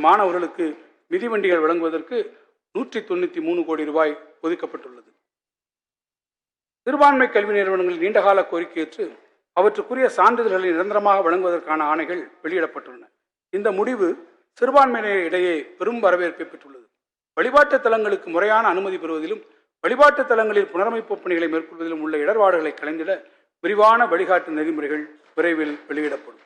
மாணவர்களுக்கு மிதிவண்டிகள் வழங்குவதற்கு 193 கோடி ரூபாய் ஒதுக்கப்பட்டுள்ளது. சிறுபான்மை கல்வி நிறுவனங்களில் நீண்டகால கோரிக்கையேற்று அவற்றுக்குரிய சான்றிதழ்களை நிரந்தரமாக வழங்குவதற்கான ஆணைகள் வெளியிடப்பட்டுள்ளன. இந்த முடிவு சிறுபான்மையினர் இடையே பெரும் வரவேற்பை பெற்றுள்ளது. வழிபாட்டு தலங்களுக்கு முறையான அனுமதி பெறுவதிலும் வழிபாட்டு தலங்களில் புனரமைப்பு பணிகளை மேற்கொள்வதிலும் உள்ள இடர்பாடுகளை களைந்திட விரிவான வழிகாட்டு நெறிமுறைகள் விரைவில் வெளியிடப்படும்.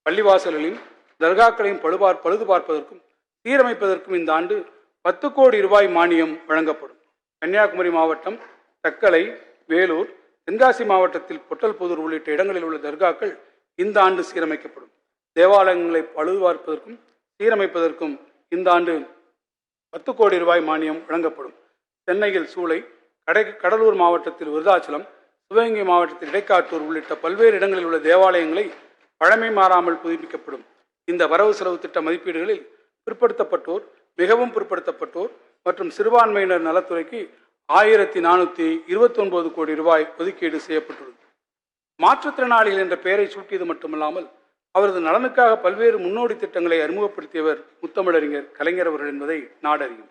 பள்ளிவாசல்களில் தர்காக்களையும் பழுது பார்ப்பதற்கும் சீரமைப்பதற்கும் இந்த ஆண்டு 10 கோடி ரூபாய் மானியம் வழங்கப்படும். கன்னியாகுமரி மாவட்டம், தக்கலை, வேலூர், தென்காசி மாவட்டத்தில் பொட்டல்புதூர் உள்ளிட்ட இடங்களில் உள்ள தர்காக்கள் இந்த ஆண்டு சீரமைக்கப்படும். தேவாலயங்களை பழுது பார்ப்பதற்கும் சீரமைப்பதற்கும் இந்த ஆண்டு 10 கோடி ரூபாய் மானியம் வழங்கப்படும். சென்னையில் சூளை, கடலூர் மாவட்டத்தில் விருதாச்சலம், சிவகங்கை மாவட்டத்தில் இடைக்காட்டூர் உள்ளிட்ட பல்வேறு இடங்களில் உள்ள தேவாலயங்களை பழமை மாறாமல் புதுப்பிக்கப்படும். இந்த வரவு செலவு திட்ட மதிப்பீடுகளில் பிற்படுத்தப்பட்டோர், மிகவும் பிற்படுத்தப்பட்டோர் மற்றும் சிறுபான்மையினர் நலத்துறைக்கு 1429 கோடி ரூபாய் ஒதுக்கீடு செய்யப்பட்டுள்ளது. மாற்றுத்திறனாளிகள் என்ற பெயரை சூட்டியது மட்டுமல்லாமல் அவரது நலனுக்காக பல்வேறு முன்னோடி திட்டங்களை அறிமுகப்படுத்தியவர் முத்தமிழறிஞர் கலைஞர் அவர்கள் என்பதை நாடறியும்.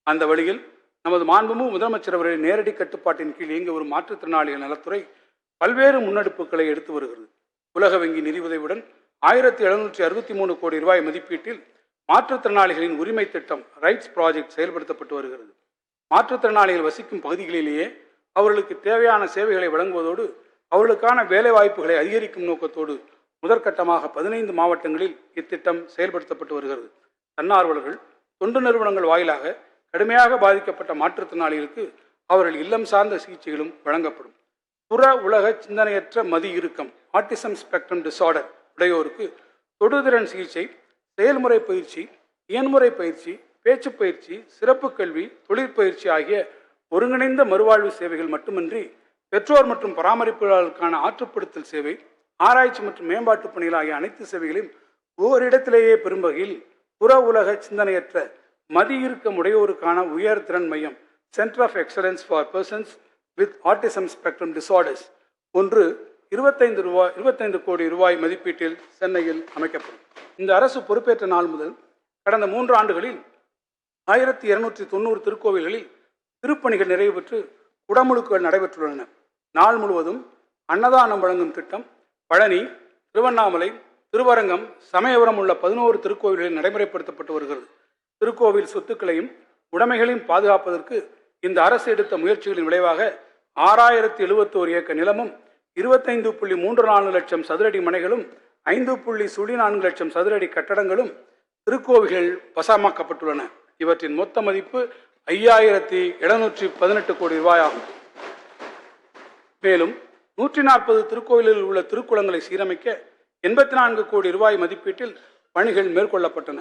அந்த வழியில் நமது மாண்புமிகு முதலமைச்சர் அவர்களின் நேரடி கட்டுப்பாட்டின் கீழ் இயங்கி வரும் மாற்றுத்திறனாளிகள் நலத்துறை பல்வேறு முன்னெடுப்புகளை எடுத்து வருகிறது. உலக வங்கி நிதியுதவியுடன் 1763 கோடி ரூபாய் மதிப்பீட்டில் மாற்றுத்திறனாளிகளின் உரிமை திட்டம் ரைட்ஸ் ப்ராஜெக்ட் செயல்படுத்தப்பட்டு வருகிறது. மாற்றுத்திறனாளிகள் வசிக்கும் பகுதிகளிலேயே அவர்களுக்கு தேவையான சேவைகளை வழங்குவதோடு அவர்களுக்கான வேலை வாய்ப்புகளை அதிகரிக்கும் நோக்கத்தோடு முதற்கட்டமாக 15 மாவட்டங்களில் இத்திட்டம் செயல்படுத்தப்பட்டு வருகிறது. தன்னார்வலர்கள், தொண்டு நிறுவனங்கள் வாயிலாக கடுமையாக பாதிக்கப்பட்ட மாற்றுத்திறனாளிகளுக்கு அவர்கள் இல்லம் சார்ந்த சிகிச்சைகளும் வழங்கப்படும். புற உலக சிந்தனையற்ற மதி இறுக்கம் ஆட்டிசம் ஸ்பெக்ட்ரம் டிசார்டர் உடையோருக்கு தொடுதிறன் சிகிச்சை, செயல்முறை பயிற்சி, இயன்முறை பயிற்சி, பேச்சு பயிற்சி, சிறப்பு கல்வி, தொழிற்பயிற்சி ஆகிய ஒருங்கிணைந்த மறுவாழ்வு சேவைகள் மட்டுமின்றி பெற்றோர் மற்றும் பராமரிப்பாளர்களுக்கான ஆற்றுப்படுத்தல் சேவை, ஆராய்ச்சி மற்றும் மேம்பாட்டு பணிகள் ஆகிய அனைத்து சேவைகளையும் ஓரிடத்திலேயே பெறும் வகையில் புற உலக சிந்தனையற்ற மதி இறுக்கம் உடையோருக்கான உயர் திறன் மையம் centre of excellence for persons with autism spectrum disorders ஒன்று 25 கோடி ரூபாய் மதிப்பீட்டில் சென்னையில் அமைக்கப்படும். இந்த அரசு பொறுப்பேற்ற நாள் முதல் கடந்த 3 ஆண்டுகளில் 1290 திருக்கோவில்களில் திருப்பணிகள் நிறைவு பெற்று குடமுழுக்குகள் நடைபெற்றுள்ளன. நாள் முழுவதும் அன்னதானம் வழங்கும் திட்டம் பழனி, திருவண்ணாமலை, திருவரங்கம், சமயபுரம் உள்ள 11 திருக்கோவில்களில் நடைமுறைப்படுத்தப்பட்டு வருகிறது. திருக்கோவில் சொத்துக்களையும் உடைமைகளையும் பாதுகாப்பதற்கு இந்த அரசு எடுத்த முயற்சிகளின் விளைவாக 6071 ஏக்கர் நிலமும் 25.34 லட்சம் சதுரடி மனைகளும் 5.04 லட்சம் சதுரடி கட்டடங்களும் திருக்கோவில்கள் வசமாக்கப்பட்டுள்ளன. இவற்றின் மொத்த மதிப்பு 5718 கோடி ரூபாய் ஆகும். மேலும் 140 திருக்கோவிலில் உள்ள திருக்குளங்களை சீரமைக்க 84 கோடி ரூபாய் மதிப்பீட்டில் பணிகள் மேற்கொள்ளப்பட்டன.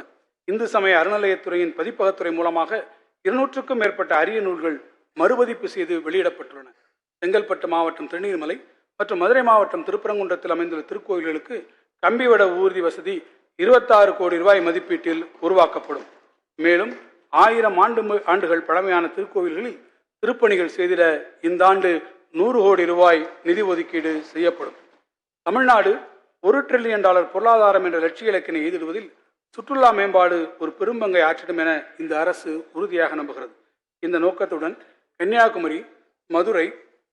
இந்து சமய அறநிலையத்துறையின் பதிப்பகத்துறை மூலமாக 200க்கும் மேற்பட்ட அரிய நூல்கள் மறுபதிப்பு செய்து வெளியிடப்பட்டுள்ளன. செங்கல்பட்டு மாவட்டம் திருநீர்மலை மற்றும் மதுரை மாவட்டம் திருப்பரங்குன்றத்தில் அமைந்துள்ள திருக்கோயில்களுக்கு கம்பிவட ஊர்தி வசதி 26 கோடி ரூபாய் மதிப்பீட்டில் உருவாக்கப்படும். மேலும் 1000 ஆண்டுகள் பழமையான திருக்கோவில்களில் திருப்பணிகள் செய்திட இந்த ஆண்டு 100 கோடி ரூபாய் நிதி ஒதுக்கீடு செய்யப்படும். தமிழ்நாடு $1 டிரில்லியன் பொருளாதாரம் என்ற லட்சிய இலக்கினை எய்திடுவதில் சுற்றுலா மேம்பாடு ஒரு பெரும்பங்கை ஆற்றிடும் என இந்த அரசு உறுதியாக நம்புகிறது. இந்த நோக்கத்துடன் கன்னியாகுமரி, மதுரை,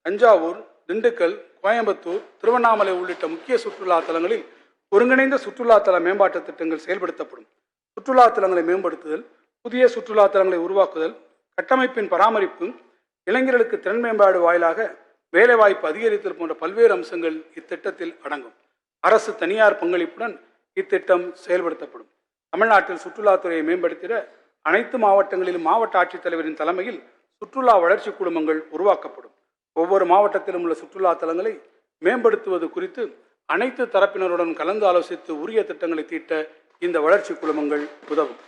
தஞ்சாவூர், திண்டுக்கல், கோயம்புத்தூர், திருவண்ணாமலை உள்ளிட்ட முக்கிய சுற்றுலா தலங்களில் ஒருங்கிணைந்த சுற்றுலா தல மேம்பாட்டு திட்டங்கள் செயல்படுத்தப்படும். சுற்றுலா தலங்களை மேம்படுத்துதல், புதிய சுற்றுலா தலங்களை உருவாக்குதல், கட்டமைப்பின் பராமரிப்பு, இளைஞர்களுக்கு திறன் மேம்பாடு வாயிலாக வேலைவாய்ப்பு அதிகரித்தல் போன்ற பல்வேறு அம்சங்கள் இத்திட்டத்தில் அடங்கும். அரசு தனியார் பங்களிப்புடன் இத்திட்டம் செயல்படுத்தப்படும். தமிழ்நாட்டில் சுற்றுலாத்துறையை மேம்படுத்திட அனைத்து மாவட்டங்களிலும் மாவட்ட ஆட்சித்தலைவரின் தலைமையில் சுற்றுலா வளர்ச்சி குழுமங்கள் உருவாக்கப்படும். ஒவ்வொரு மாவட்டத்திலும் உள்ள சுற்றுலா தலங்களை மேம்படுத்துவது குறித்து அனைத்து தரப்பினருடன் கலந்து ஆலோசித்து உரிய திட்டங்களை தீட்ட இந்த வளர்ச்சி குழுமங்கள் உதவும்.